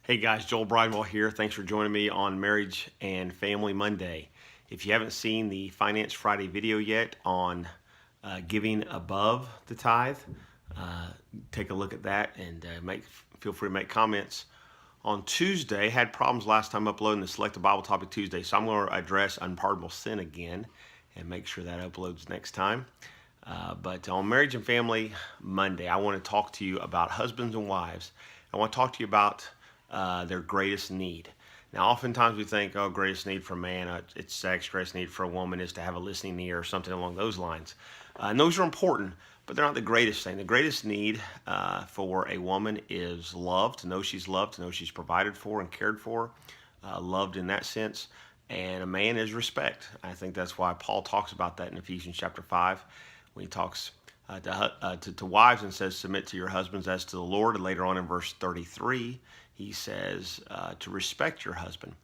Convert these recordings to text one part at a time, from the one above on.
Hey guys, Joel Bridewell here. Thanks for joining me on Marriage and Family Monday. If you haven't seen the Finance Friday video yet on giving above the tithe, uh, take a look at that and feel free to make comments. On Tuesday, had problems last time uploading the Select a Bible Topic Tuesday, so I'm going to address unpardonable sin again and make sure that uploads next time. But on Marriage and Family Monday, I want to talk to you about husbands and wives. I want to talk to you about their greatest need. Now, oftentimes we think, oh, greatest need for a man, it's sex. Greatest need for a woman is to have a listening ear or something along those lines. And those are important, but they're not the greatest thing. The greatest need for a woman is love, to know she's loved, to know she's provided for and cared for, loved in that sense. And a man is respect. I think that's why Paul talks about that in Ephesians chapter 5 when he talks to wives and says, submit to your husbands as to the Lord. And later on in verse 33, he says to respect your husband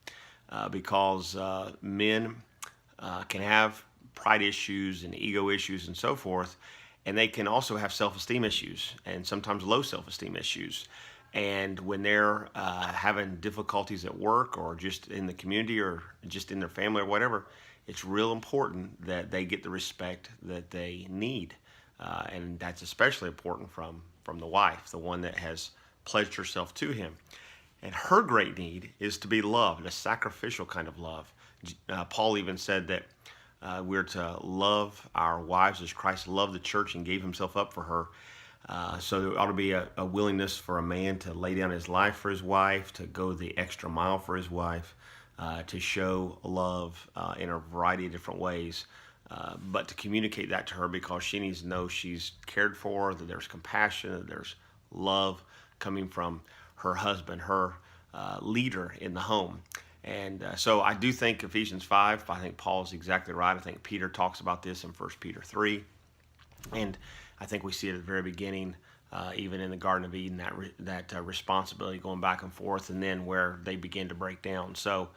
because men can have pride issues and ego issues and so forth. And they can also have self-esteem issues and sometimes low self-esteem issues. And when they're having difficulties at work or just in the community or just in their family or whatever, it's real important that they get the respect that they need. And that's especially important from the wife, the one that has pledged herself to him. And her great need is to be loved, a sacrificial kind of love. Paul even said that we're to love our wives as Christ loved the church and gave himself up for her. So there ought to be a willingness for a man to lay down his life for his wife, to go the extra mile for his wife, to show love in a variety of different ways, but to communicate that to her because she needs to know she's cared for, that there's compassion, that there's love coming from her husband, her leader in the home. And so I do think Ephesians 5, I think Paul's exactly right. I think Peter talks about this in 1 Peter 3. And I think we see it at the very beginning, even in the Garden of Eden, that responsibility going back and forth, and then where they begin to break down. So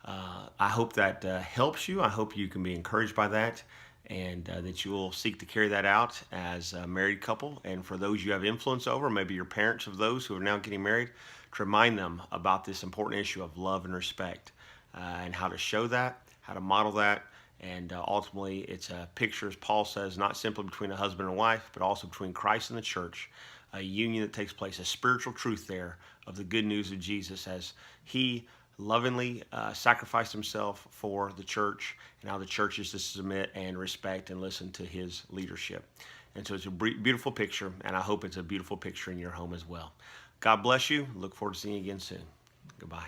I hope that helps you. I hope you can be encouraged by that, and that you will seek to carry that out as a married couple. And for those you have influence over, maybe your parents of those who are now getting married, to remind them about this important issue of love and respect, and how to show that, how to model that. And ultimately, it's a picture, as Paul says, not simply between a husband and wife, but also between Christ and the church, a union that takes place, a spiritual truth there of the good news of Jesus as he lovingly sacrificed himself for the church, and how the church is to submit and respect and listen to his leadership. And so it's a beautiful picture, and I hope it's a beautiful picture in your home as well. God bless you. Look forward to seeing you again soon. Goodbye.